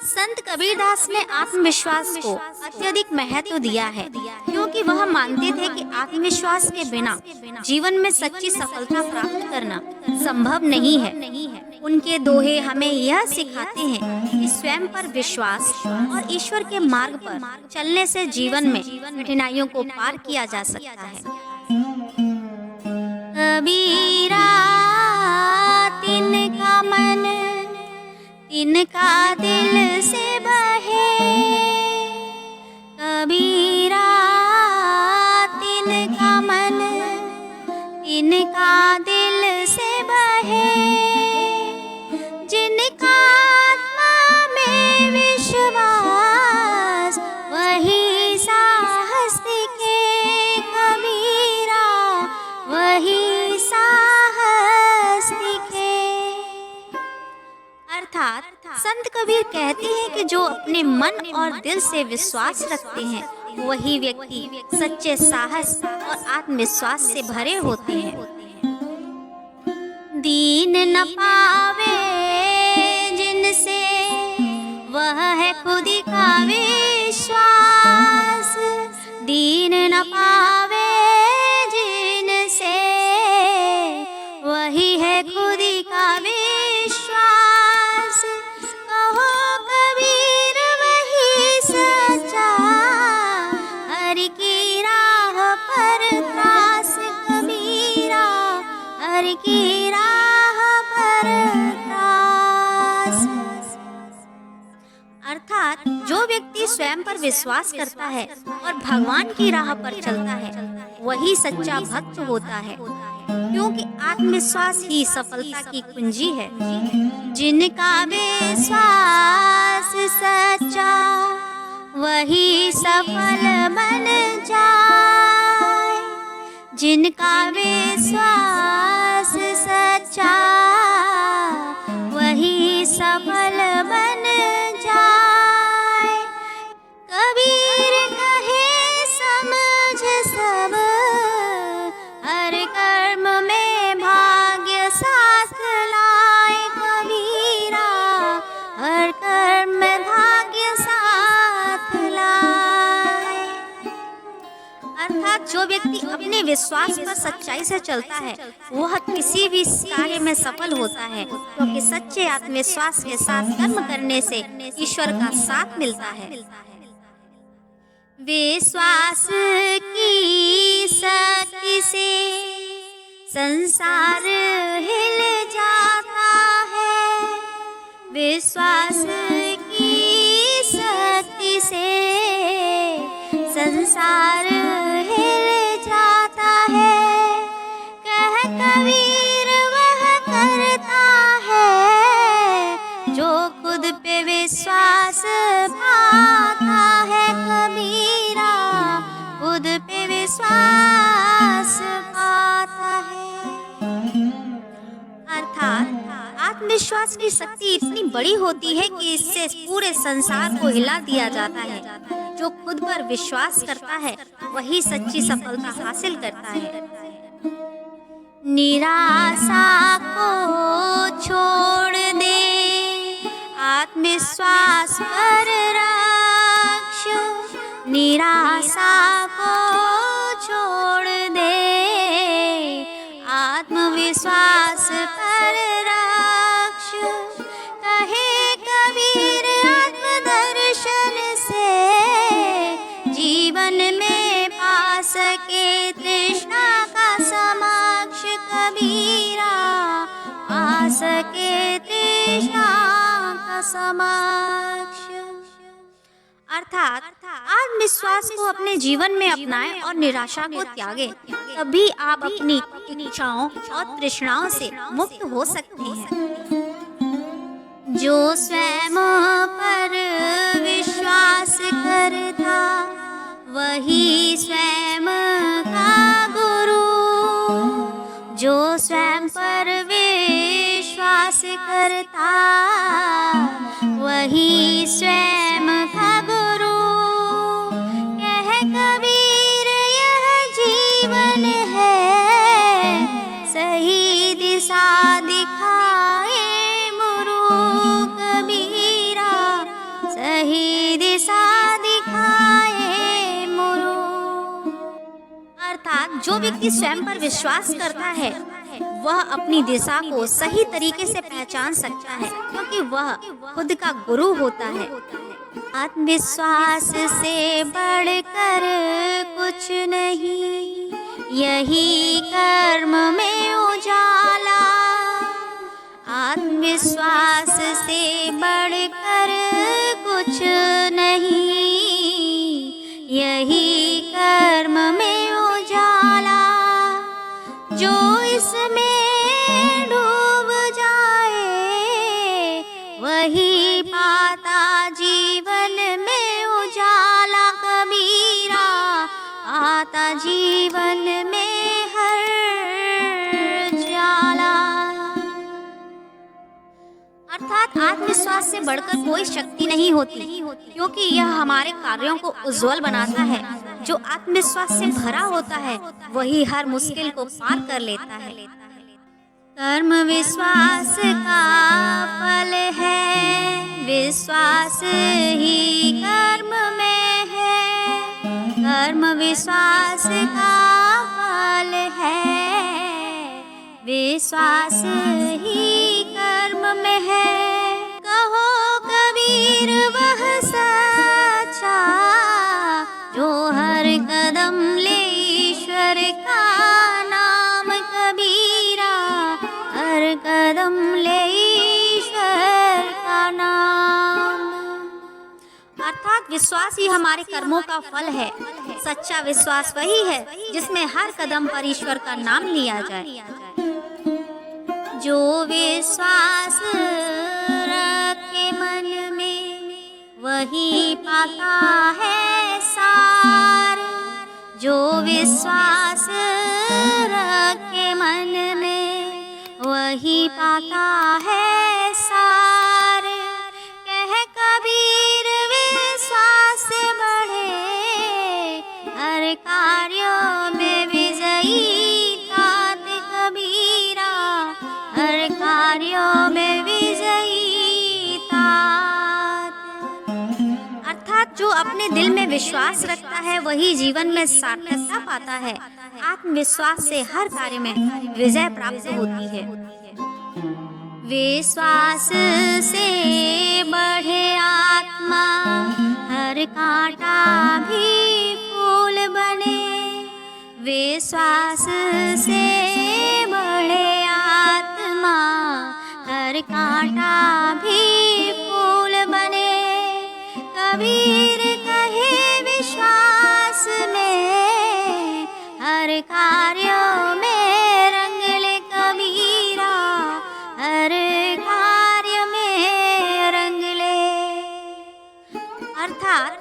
संत कबीरदास ने आत्मविश्वास को अत्यधिक महत्व दिया है, क्योंकि वह मानते थे कि आत्मविश्वास के बिना जीवन में सच्ची सफलता प्राप्त करना संभव नहीं है। उनके दोहे हमें यह सिखाते हैं कि स्वयं पर विश्वास और ईश्वर के मार्ग पर चलने से जीवन में कठिनाइयों को पार किया जा सकता है। कबीरा तिनका मन तिनका दिल से बहे, कबीरा तिनका मन तिनका दिल से बहे, जिनका आत्मा में विश्वास वही साहस दिखे, कबीरा वही साहस दिखे। अर्थात संत कबीर कहते हैं कि जो अपने मन और दिल से विश्वास रखते हैं वही व्यक्ति सच्चे साहस और आत्मविश्वास से भरे होते हैं। दीन न पावे जिनसे वह है खुद का विश्वास, दीन न पावे जिनसे वही है खुद का विश्वास। कहो कबीर वही सच्चा, हर की राह पर त्रास, कबीरा हर की राह पर त्रास। अर्थात जो व्यक्ति स्वयं पर विश्वास करता है और भगवान की राह पर चलता है वही सच्चा भक्त होता है, क्योंकि आत्मविश्वास ही सफलता की कुंजी है। जिनका विश्वास सच्चा वही सफल बन जाए, जिनका विश्वास सच्चा वही सफल बन जाए। कबीर कहे समझ सब, हर कर्म में भाग्य साथ लाए, कबीरा हर कर्म में भाग्य साथ लाए। अर्थात जो व्यक्ति अपने विश्वास पर सच्चाई से चलता है वह किसी भी कार्य में सफल होता है, क्योंकि सच्चे आत्मविश्वास के साथ कर्म करने से ईश्वर का साथ मिलता है। विश्वास की शक्ति से संसार हिल जाता है, विश्वास की शक्ति से संसार हिल जाता है। कह कबीर वह करता है जो खुद पे विश्वास पाता है, कबीरा खुद पे विश्वास पाता है। अर्थात आत्मविश्वास की शक्ति इतनी बड़ी होती है कि इससे पूरे संसार को हिला दिया जाता है। जो खुद पर विश्वास करता है वही सच्ची सफलता हासिल करता है। निराशा को छोड़ दे, आत्मविश्वास पर रक्ष, निराशा को छोड़ दे, आत्मविश्वास पर रक्ष। कहे कबीर आत्मदर्शन से जीवन में पा सके तृष्णा का समक्ष, कबीरा पा सके तृष्णा का समक्ष। अर्थात आत्मविश्वास को अपने जीवन में अपनाएं और निराशा को त्यागें, तभी आप अपनी इच्छाओं और तृष्णाओं से मुक्त हो सकते हैं। जो स्वयं पर विश्वास करता वही स्वयं का गुरु, जो स्वयं पर विश्वास करता वही स्वयं का गुरु। कह कबीर यह जीवन है, सही दिशा दिखाए गुरु, कबीरा जो व्यक्ति स्वयं पर विश्वास करता है वह अपनी दिशा को सही तरीके से पहचान सकता है, क्योंकि वह खुद का गुरु होता है। आत्मविश्वास से बढ़कर कुछ नहीं, यही कर्म में उजाला। आत्मविश्वास से बढ़कर कुछ नहीं, यही कर्म में उजाला। जो इसमें डूब जाए वही पाता जीवन में उजाला। कबीरा पाता जीवन में हर जाला। अर्थात आत्मविश्वास से बढ़कर कोई शक्ति नहीं होती, क्योंकि यह हमारे कार्यों को उज्जवल बनाता है। जो आत्मविश्वास से भरा होता है वही हर मुश्किल को पार कर लेता है। कर्म विश्वास का फल है, विश्वास ही कर्म में है। कर्म विश्वास का फल है, विश्वास ही कर्म में है। कहो कबीर वह सच्चा, जो हर कदम ले ईश्वर का नाम। कबीरा हर कदम ले ईश्वर का नाम। अर्थात विश्वास ही हमारे कर्मों का फल है। सच्चा विश्वास वही है जिसमें हर कदम पर ईश्वर का नाम लिया जाए। जो विश्वास रखे मन में वही पाता है सार। जो विश्वास रखे मन में वही पाता है सार। कह कबीर विश्वास बढ़े, हर कार्यों में विजयी तात। कबीरा हर कार्यों में विजयी तात। अर्थात जो अपने दिल में विश्वास रखता है वही जीवन में सार्थकता पाता है। आत्मविश्वास से हर कार्य में विजय प्राप्त होती है। विश्वास से बढ़े आत्मा, हर कांटा भी फूल बने। विश्वास से बढ़े आत्मा, हर कांटा भी फूल बने। कबीर कहे विश्वास में हर कार्यों में रंग ले। कबीरा हर कार्य में रंग ले। अर्थात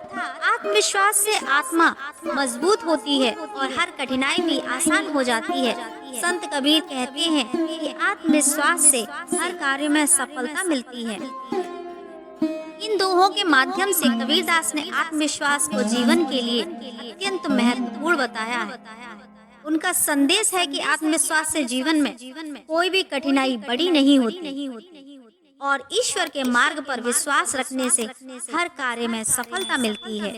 आत्मविश्वास से आत्मा मजबूत होती है और हर कठिनाई भी आसान हो जाती है। संत कबीर कहते हैं कि आत्मविश्वास से हर कार्य में सफलता मिलती है। इन दोहों के माध्यम से कबीरदास ने आत्मविश्वास को जीवन के लिए अत्यंत महत्वपूर्ण बताया है। उनका संदेश है कि आत्मविश्वास से जीवन में कोई भी कठिनाई बड़ी नहीं होती और ईश्वर के मार्ग पर विश्वास रखने से हर कार्य में सफलता मिलती है।